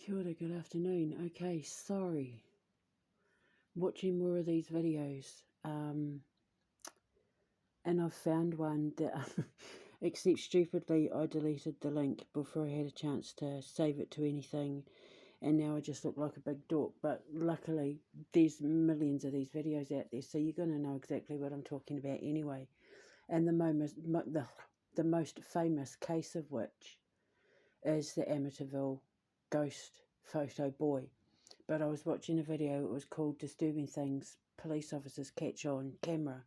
Kia ora, good afternoon. Okay, sorry. Watching more of these videos. And I've found one that, except stupidly, I deleted the link before I had a chance to save it to anything. And now I just look like a big dork. But luckily, there's millions of these videos out there, so you're going to know exactly what I'm talking about anyway. And the most famous case of which is the Amityville ghost photo boy. But I was watching a video, it was called Disturbing Things Police Officers Catch on Camera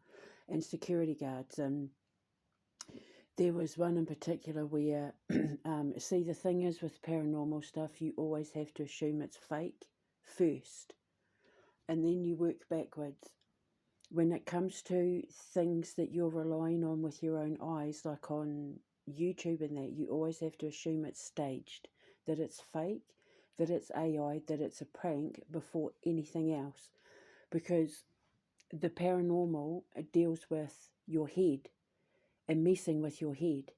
and Security Guards. And there was one in particular where, see, the thing is with paranormal stuff, you always have to assume it's fake first, and then you work backwards. When it comes to things that you're relying on with your own eyes, like on YouTube and that, you always have to assume it's staged, that it's fake, that it's AI, that it's a prank before anything else. Because the paranormal deals with your head and messing with your head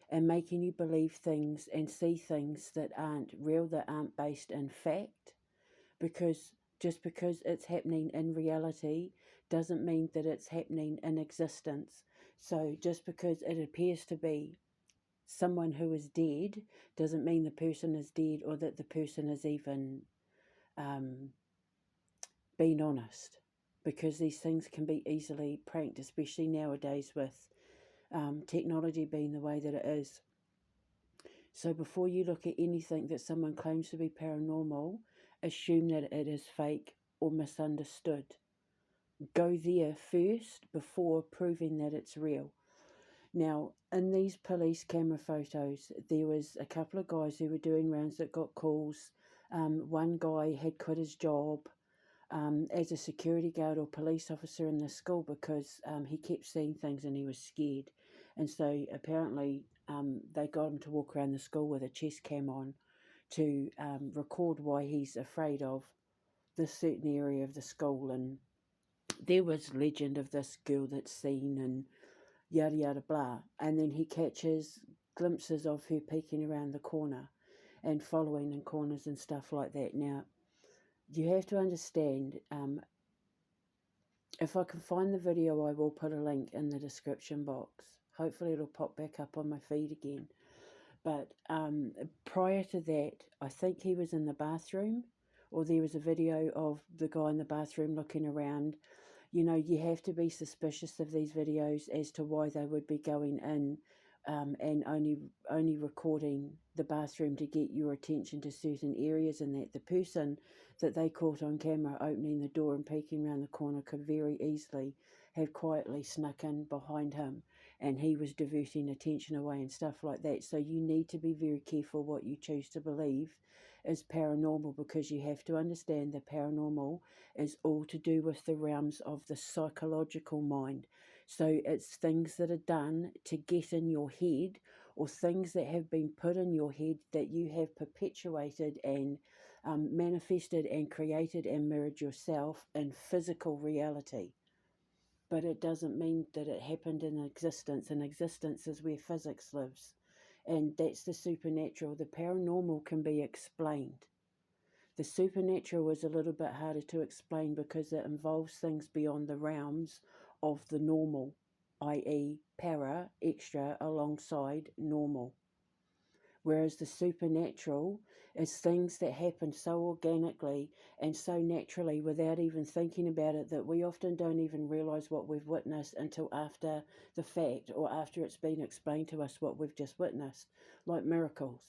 and making you believe things and see things that aren't real, that aren't based in fact. Because just because it's happening in reality doesn't mean that it's happening in existence. So just because it appears to be someone who is dead doesn't mean the person is dead or that the person is even being honest. Because these things can be easily pranked, especially nowadays with technology being the way that it is. So before you look at anything that someone claims to be paranormal, assume that it is fake or misunderstood. Go there first before proving that it's real. Now, in these police camera photos, there was a couple of guys who were doing rounds that got calls. One guy had quit his job as a security guard or police officer in the school because he kept seeing things and he was scared. And so apparently they got him to walk around the school with a chest cam on to record why he's afraid of this certain area of the school. And there was legend of this girl that's seen and yada yada blah. And then he catches glimpses of her peeking around the corner and following in corners and stuff like that. Now, you have to understand, if I can find the video, I will put a link in the description box. Hopefully it'll pop back up on my feed again. But prior to that, I think he was in the bathroom, or there was a video of the guy in the bathroom looking around. You know, you have to be suspicious of these videos as to why they would be going in and only recording the bathroom to get your attention to certain areas, and that the person that they caught on camera opening the door and peeking around the corner could very easily have quietly snuck in behind him, and he was diverting attention away and stuff like that. So you need to be very careful what you choose to believe is paranormal, because you have to understand the paranormal is all to do with the realms of the psychological mind. So it's things that are done to get in your head, or things that have been put in your head that you have perpetuated and manifested and created and mirrored yourself in physical reality. But it doesn't mean that it happened in existence, and existence is where physics lives. And that's the supernatural. The paranormal can be explained. The supernatural is a little bit harder to explain because it involves things beyond the realms of the normal, i.e. para, extra, alongside normal. Whereas the supernatural is things that happen so organically and so naturally without even thinking about it, that we often don't even realise what we've witnessed until after the fact, or after it's been explained to us what we've just witnessed, like miracles.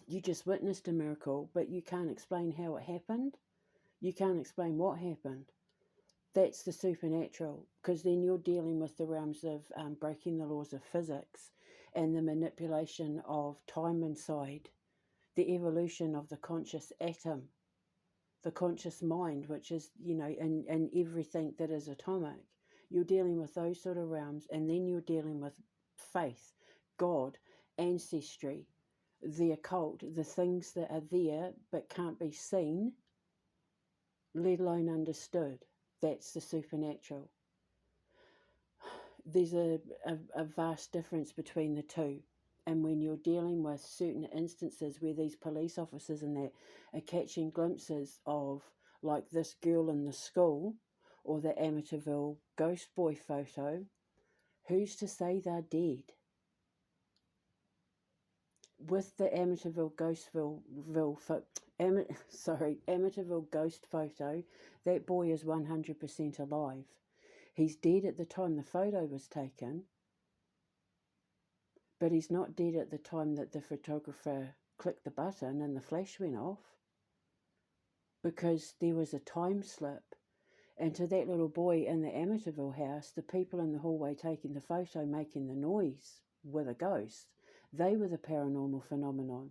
You just witnessed a miracle, but you can't explain how it happened. You can't explain what happened. That's the supernatural, because then you're dealing with the realms of breaking the laws of physics and the manipulation of time inside, the evolution of the conscious atom, the conscious mind, which is, in everything that is atomic. You're dealing with those sort of realms, and then you're dealing with faith, God, ancestry, the occult, the things that are there but can't be seen, let alone understood. That's the supernatural. There's a vast difference between the two. And when you're dealing with certain instances where these police officers and that are catching glimpses of, like this girl in the school or the Amityville ghost boy photo, who's to say they're dead? With the Amityville ghost photo, that boy is 100% alive. He's dead at the time the photo was taken, but he's not dead at the time that the photographer clicked the button and the flash went off, because there was a time slip. And to that little boy in the Amityville house, the people in the hallway taking the photo, making the noise with a ghost, they were the paranormal phenomenon,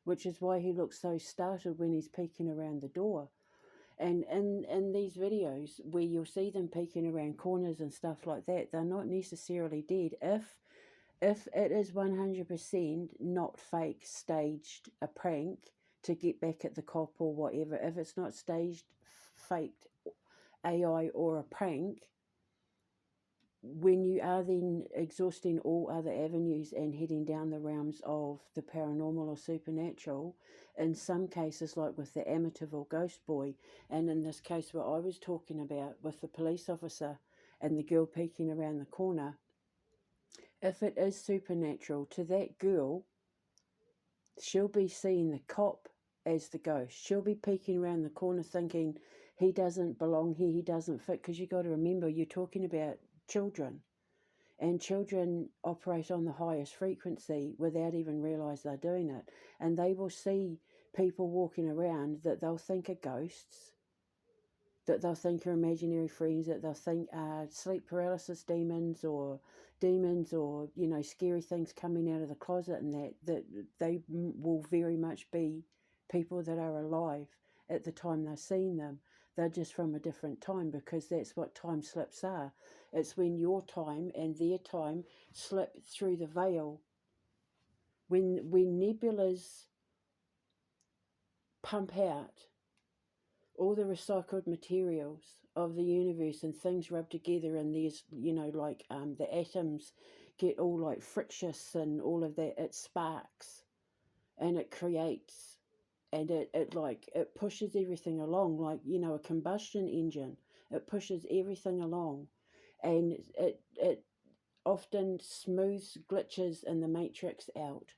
which is why he looks so startled when he's peeking around the door. And in these videos where you'll see them peeking around corners and stuff like that, they're not necessarily dead. If it is 100% not fake, staged, a prank to get back at the cop or whatever, if it's not staged, faked, AI or a prank, when you are then exhausting all other avenues and heading down the realms of the paranormal or supernatural, in some cases, like with the Amityville ghost boy, and in this case what I was talking about with the police officer and the girl peeking around the corner, if it is supernatural, to that girl, she'll be seeing the cop as the ghost. She'll be peeking around the corner thinking, he doesn't belong here, he doesn't fit, because you got to remember, you're talking about children, and children operate on the highest frequency without even realize they're doing it, and they will see people walking around that they'll think are ghosts, that they'll think are imaginary friends, that they'll think are sleep paralysis demons or scary things coming out of the closet, and that they will very much be people that are alive at the time they're seeing them. They're just from a different time, because that's what time slips are. It's when your time and their time slip through the veil. When nebulas pump out all the recycled materials of the universe and things rub together, and there's, the atoms get all like frictious and all of that, it sparks and it creates, and it pushes everything along, like, a combustion engine. It pushes everything along, and it often smooths glitches in the matrix out.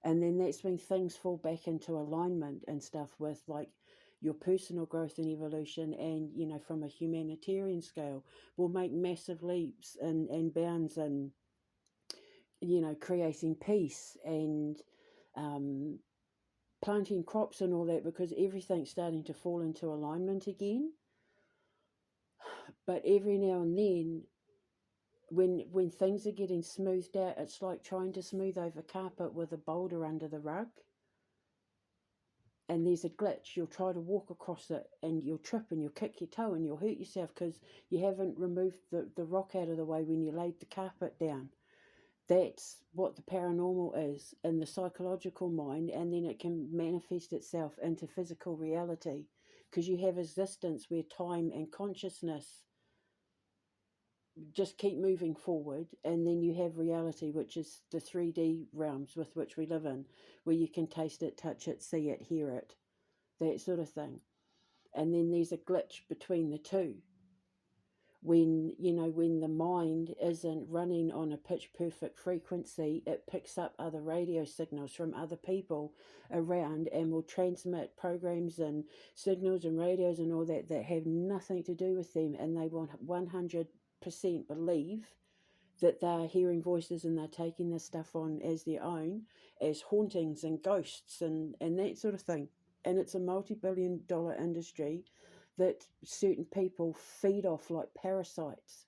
And then that's when things fall back into alignment and stuff with, like, your personal growth and evolution, and, from a humanitarian scale, will make massive leaps and bounds, and, creating peace and planting crops and all that, because everything's starting to fall into alignment again. But every now and then, when things are getting smoothed out, it's like trying to smooth over carpet with a boulder under the rug, and there's a glitch. You'll try to walk across it and you'll trip and you'll kick your toe and you'll hurt yourself because you haven't removed the rock out of the way when you laid the carpet down. That's what the paranormal is in the psychological mind, and then it can manifest itself into physical reality, because you have existence where time and consciousness just keep moving forward, and then you have reality, which is the 3D realms with which we live in, where you can taste it, touch it, see it, hear it, that sort of thing. And then there's a glitch between the two, when the mind isn't running on a pitch perfect frequency, it picks up other radio signals from other people around and will transmit programs and signals and radios and all that have nothing to do with them, and they want 100% believe that they're hearing voices and they're taking this stuff on as their own, as hauntings and ghosts and that sort of thing. And it's a multi-billion-dollar industry that certain people feed off like parasites,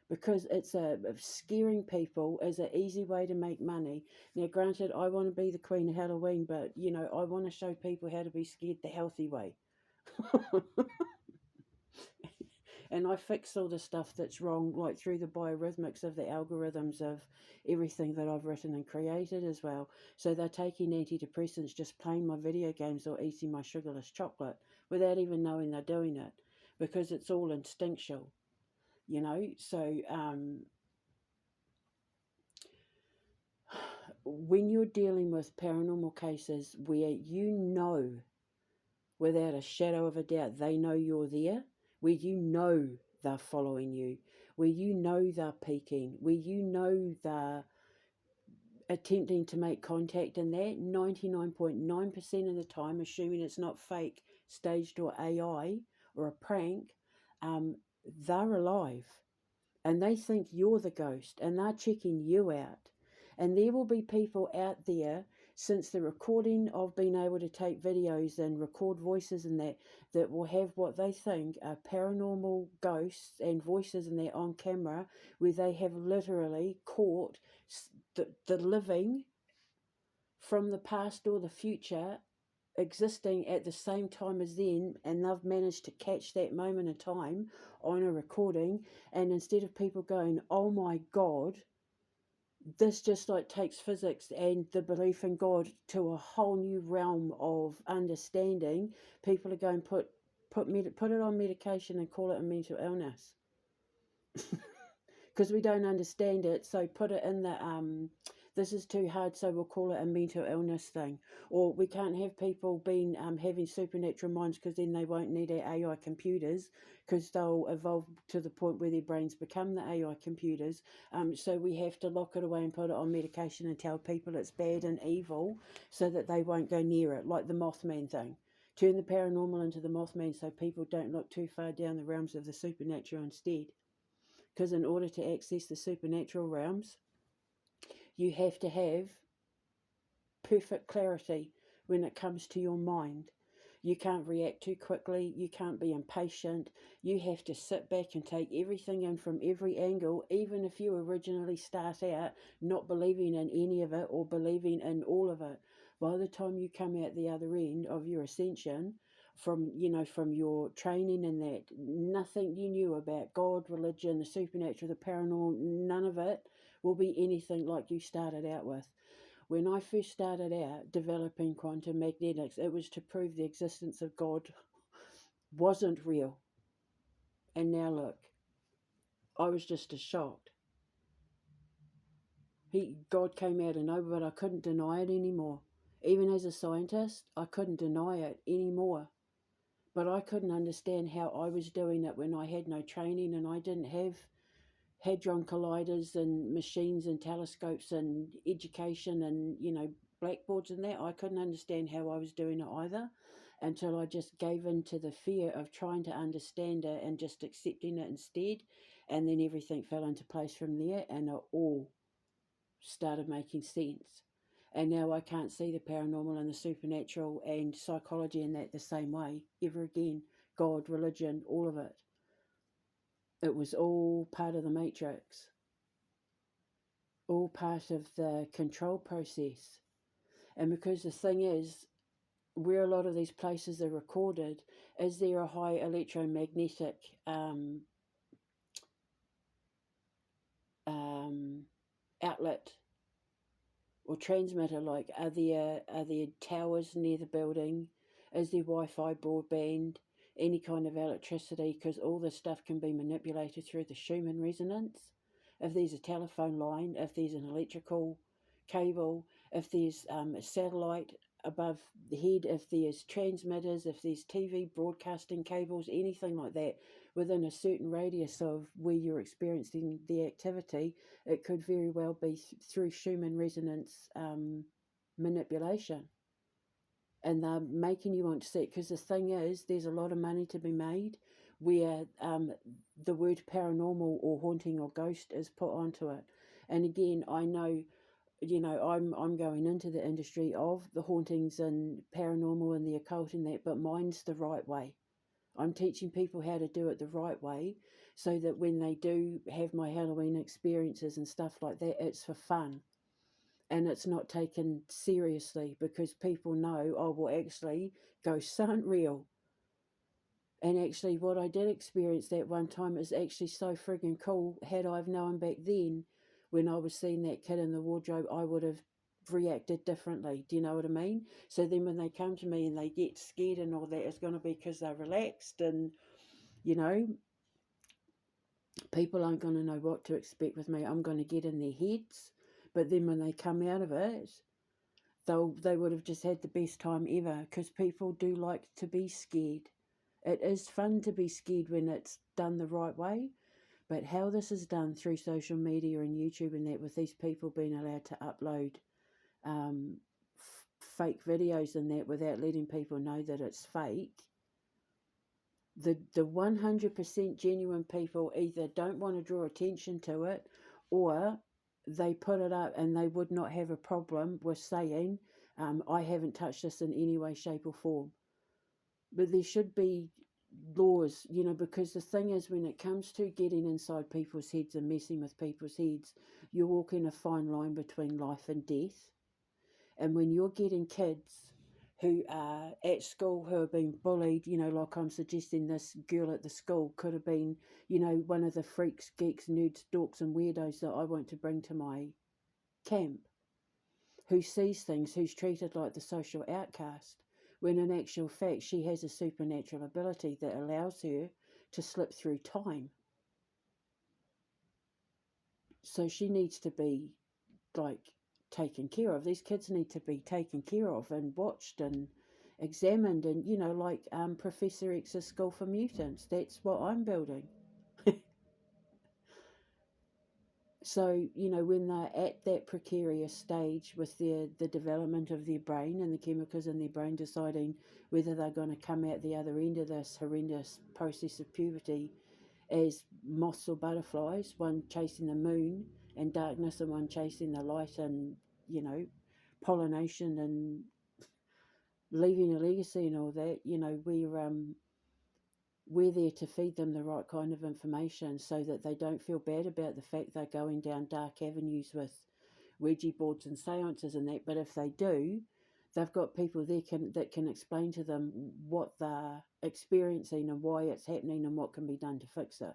because it's scaring people is an easy way to make money. Now, granted, I want to be the queen of Halloween, but, I want to show people how to be scared the healthy way. And I fix all the stuff that's wrong, like through the biorhythmics of the algorithms of everything that I've written and created as well. So they're taking antidepressants, just playing my video games or eating my sugarless chocolate without even knowing they're doing it, because it's all instinctual, So when you're dealing with paranormal cases where you know without a shadow of a doubt they know you're there, where you know they're following you, where you know they're peeking, where you know they're attempting to make contact, and that 99.9% of the time, assuming it's not fake, staged, or AI or a prank, um, they're alive and they think you're the ghost and they're checking you out. And there will be people out there, since the recording of being able to take videos and record voices and that, that will have what they think are paranormal ghosts and voices in there on camera, where they have literally caught the living from the past or the future existing at the same time as them, and they've managed to catch that moment in time on a recording. And instead of people going, oh my god, this just like takes physics and the belief in God to a whole new realm of understanding, people are going, put it on medication and call it a mental illness. Because we don't understand it, so put it in the this is too hard, so we'll call it a mental illness thing. Or we can't have people being having supernatural minds, because then they won't need our AI computers, because they'll evolve to the point where their brains become the AI computers. So we have to lock it away and put it on medication and tell people it's bad and evil, so that they won't go near it, like the Mothman thing. Turn the paranormal into the Mothman, so people don't look too far down the realms of the supernatural instead. Because in order to access the supernatural realms, you have to have perfect clarity when it comes to your mind. You can't react too quickly. You can't be impatient. You have to sit back and take everything in from every angle, even if you originally start out not believing in any of it or believing in all of it. By the time you come out the other end of your ascension, from your training and that, nothing you knew about God, religion, the supernatural, the paranormal, none of it will be anything like you started out with. When I first started out developing quantum magnetics, it was to prove the existence of God wasn't real. And now look, I was just as shocked. God came out of nowhere, but I couldn't deny it anymore. Even as a scientist, I couldn't deny it anymore. But I couldn't understand how I was doing it when I had no training and I didn't have hadron colliders and machines and telescopes and education and, blackboards and that. I couldn't understand how I was doing it either, until I just gave in to the fear of trying to understand it and just accepting it instead. And then everything fell into place from there, and it all started making sense. And now I can't see the paranormal and the supernatural and psychology in that the same way ever again. God, religion, all of it. It was all part of the matrix, all part of the control process. And because the thing is, where a lot of these places are recorded, is there a high electromagnetic outlet or transmitter? Like, are there towers near the building? Is there Wi-Fi, broadband, any kind of electricity? Because all this stuff can be manipulated through the Schumann resonance. If there's a telephone line, if there's an electrical cable, if there's a satellite above the head, if there's transmitters, if there's TV broadcasting cables, anything like that, within a certain radius of where you're experiencing the activity, it could very well be through Schumann resonance manipulation. And they're making you want to see it, because the thing is, there's a lot of money to be made where the word paranormal or haunting or ghost is put onto it. And again, I know, I'm going into the industry of the hauntings and paranormal and the occult and that, but mine's the right way. I'm teaching people how to do it the right way, so that when they do have my Halloween experiences and stuff like that, it's for fun and it's not taken seriously, because people know, oh, well, actually, ghosts aren't real. And actually, what I did experience that one time is actually so friggin' cool. Had I've known back then, when I was seeing that kid in the wardrobe, I would have reacted differently. Do you know what I mean? So then when they come to me and they get scared and all that, it's going to be because they're relaxed, and, you know, people aren't going to know what to expect with me. I'm going to get in their heads, But then when they come out of it, they would have just had the best time ever, because people do like to be scared. It is fun to be scared when it's done the right way, but how this is done through social media and YouTube and that, with these people being allowed to upload um, fake videos and that without letting people know that it's fake, the 100% genuine people either don't want to draw attention to it, or they put it up and they would not have a problem with saying, I haven't touched this in any way, shape, or form. But there should be laws, because the thing is, when it comes to getting inside people's heads and messing with people's heads, you're walking a fine line between life and death. And when you're getting kids who are at school who are being bullied, like I'm suggesting this girl at the school could have been, one of the freaks, geeks, nerds, dorks, and weirdos that I want to bring to my camp, who sees things, who's treated like the social outcast, when in actual fact she has a supernatural ability that allows her to slip through time. So she needs to be like taken care of. These kids need to be taken care of and watched and examined, and like Professor X's School for Mutants. That's what I'm building. So, when they're at that precarious stage with the development of their brain and the chemicals in their brain deciding whether they're going to come out the other end of this horrendous process of puberty as moths or butterflies, one chasing the moon and darkness and one chasing the light and, pollination and leaving a legacy and all that, we're there to feed them the right kind of information so that they don't feel bad about the fact they're going down dark avenues with Ouija boards and seances and that. But if they do, they've got people there that can explain to them what they're experiencing and why it's happening and what can be done to fix it.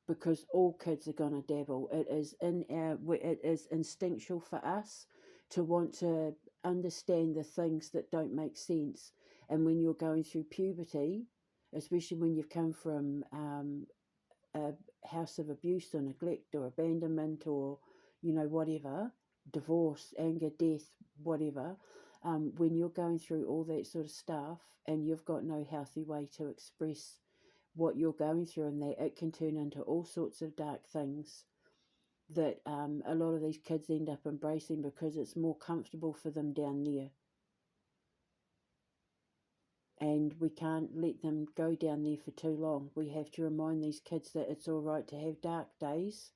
Because all kids are going to dabble. It is instinctual for us to want to understand the things that don't make sense. And when you're going through puberty, especially when you've come from a house of abuse or neglect or abandonment or, whatever, divorce, anger, death, whatever, when you're going through all that sort of stuff and you've got no healthy way to express what you're going through, and that it can turn into all sorts of dark things that a lot of these kids end up embracing because it's more comfortable for them down there. And we can't let them go down there for too long. We have to remind these kids that it's all right to have dark days,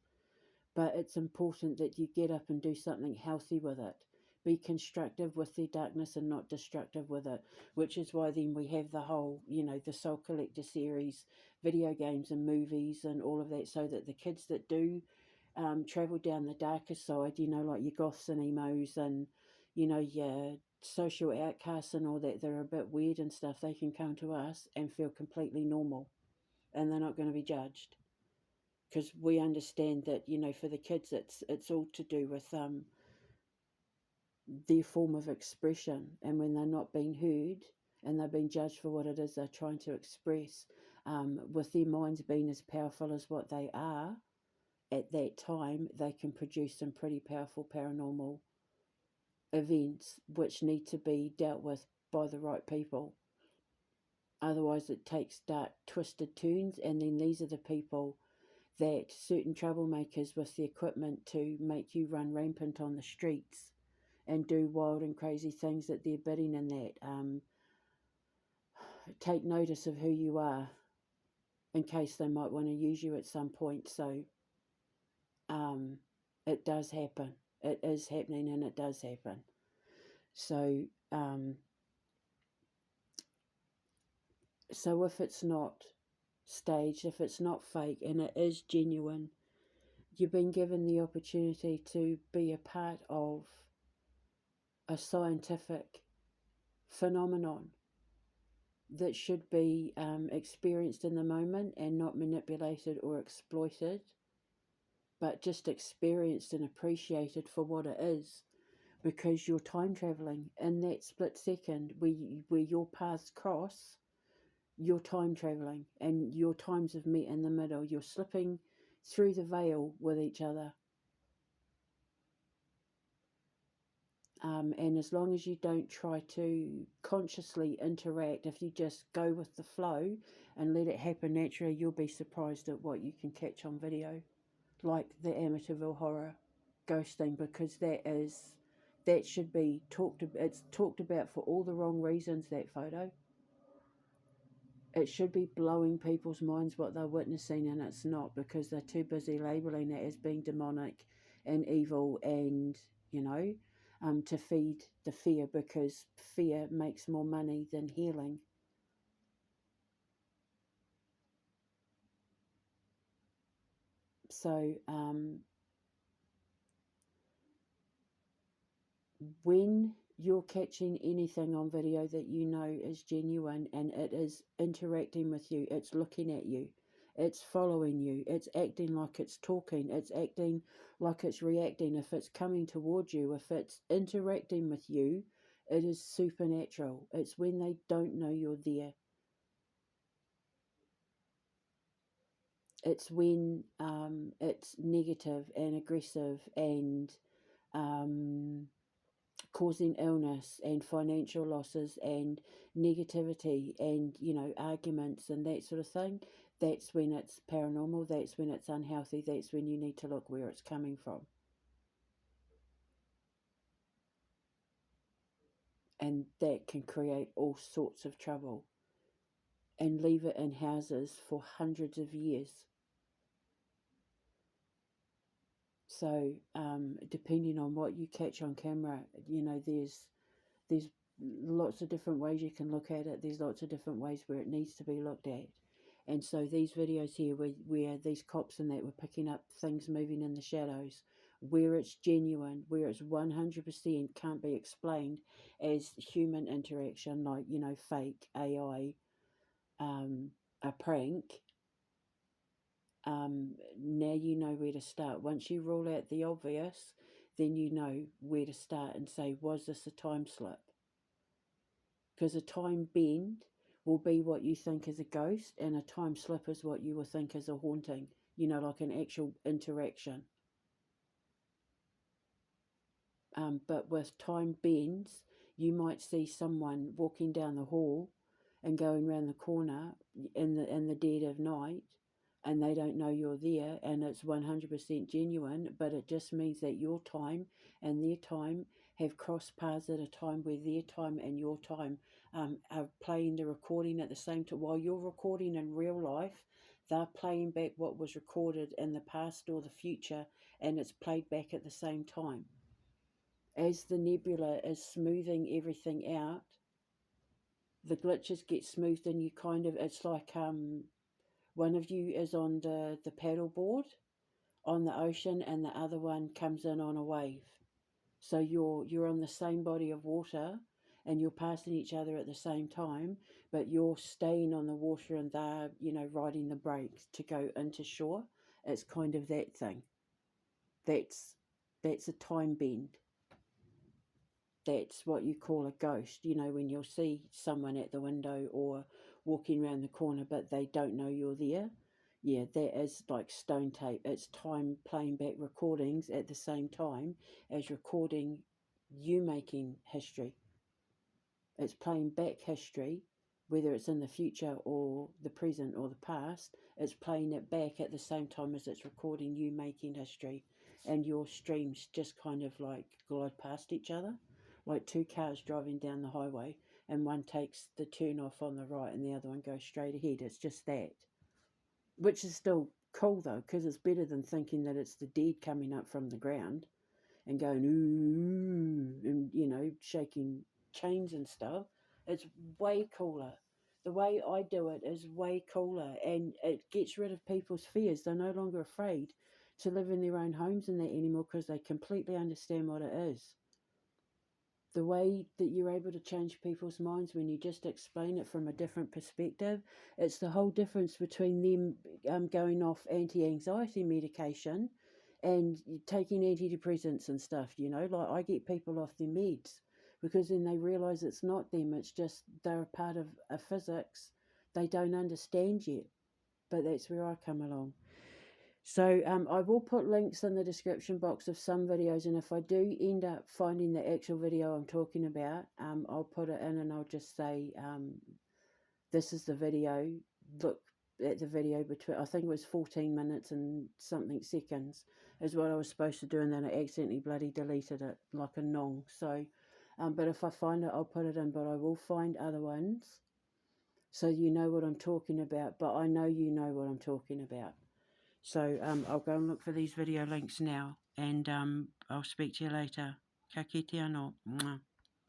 but it's important that you get up and do something healthy with it. Be constructive with their darkness and not destructive with it, which is why then we have the whole, the Soul Collector series, video games and movies and all of that, so that the kids that do travel down the darker side, like your goths and emos and, your social outcasts and all that, they're a bit weird and stuff, they can come to us and feel completely normal and they're not going to be judged. Because we understand that, for the kids, it's all to do with their form of expression, and when they're not being heard and they're being judged for what it is they're trying to express, with their minds being as powerful as what they are at that time, they can produce some pretty powerful paranormal events which need to be dealt with by the right people. Otherwise it takes dark twisted turns, and then these are the people that certain troublemakers with the equipment to make you run rampant on the streets and do wild and crazy things at their bidding, and that take notice of who you are in case they might want to use you at some point. So it does happen. It is happening and it does happen. So so if it's not staged, if it's not fake and it is genuine, you've been given the opportunity to be a part of a scientific phenomenon that should be experienced in the moment and not manipulated or exploited, but just experienced and appreciated for what it is, because you're time traveling in that split second where your paths cross. You're time traveling and your times have met in the middle. You're slipping through the veil with each other. And as long as you don't try to consciously interact, if you just go with the flow and let it happen naturally, you'll be surprised at what you can catch on video, like the Amityville horror ghosting, because that should be it's talked about for all the wrong reasons. That photo, it should be blowing people's minds what they're witnessing, and it's not, because they're too busy labeling it as being demonic and evil, and you know, to feed the fear, because fear makes more money than healing. So when you're catching anything on video that you know is genuine and it is interacting with you, it's looking at you, it's following you, it's acting like it's talking, it's acting like it's reacting, if it's coming towards you, if it's interacting with you, it is supernatural. It's when they don't know you're there. It's when it's negative and aggressive and um, causing illness and financial losses and negativity and, you know, arguments and that sort of thing. That's when it's paranormal, that's when it's unhealthy, that's when you need to look where it's coming from. And that can create all sorts of trouble and leave it in houses for hundreds of years. So depending on what you catch on camera, you know, there's lots of different ways you can look at it. There's lots of different ways where it needs to be looked at. And so these videos here where these cops and that were picking up things moving in the shadows, where it's genuine, where it's 100% can't be explained as human interaction, like, you know, fake AI, a prank, now you know where to start. Once you rule out the obvious, then you know where to start and say, was this a time slip? Because a time bend will be what you think is a ghost, and a time slip is what you will think is a haunting, you know, like an actual interaction. But with time bends, you might see someone walking down the hall and going round the corner in the dead of night, and they don't know you're there, and it's 100% genuine. But it just means that your time and their time have crossed paths at a time where their time and your time are playing the recording at the same time. While you're recording in real life, they're playing back what was recorded in the past or the future, and it's played back at the same time. As the nebula is smoothing everything out, the glitches get smoothed, and you kind of, it's like one of you is on the paddle board on the ocean and the other one comes in on a wave. So you're on the same body of water and you're passing each other at the same time, but you're staying on the water and they're, you know, riding the brakes to go into shore. It's kind of that thing. That's a time bend. That's what you call a ghost, you know, when you'll see someone at the window or walking around the corner but they don't know you're there. Yeah, that is like stone tape. It's time playing back recordings at the same time as recording you making history. It's playing back history, whether it's in the future or the present or the past. It's playing it back at the same time as it's recording you making history. And your streams just kind of like glide past each other, like two cars driving down the highway, and one takes the turn off on the right and the other one goes straight ahead. It's just that. Which is still cool though, because it's better than thinking that it's the dead coming up from the ground and going ooh and, you know, shaking chains and stuff. It's way cooler. The way I do it is way cooler, and it gets rid of people's fears. They're no longer afraid to live in their own homes and that anymore, because they completely understand what it is. The way that you're able to change people's minds when you just explain it from a different perspective, it's the whole difference between them going off anti-anxiety medication and taking antidepressants and stuff, you know. Like, I get people off their meds because then they realise it's not them, it's just they're a part of a physics they don't understand yet. But that's where I come along. So I will put links in the description box of some videos, and if I do end up finding the actual video I'm talking about, I'll put it in and I'll just say, this is the video. Look at the video between, I think it was 14 minutes and something seconds is what I was supposed to do, and then I accidentally bloody deleted it like a nong. So, but if I find it, I'll put it in, but I will find other ones so you know what I'm talking about, but I know you know what I'm talking about. So I'll go and look for these video links now, and I'll speak to you later. Ka kite anō. Mwah.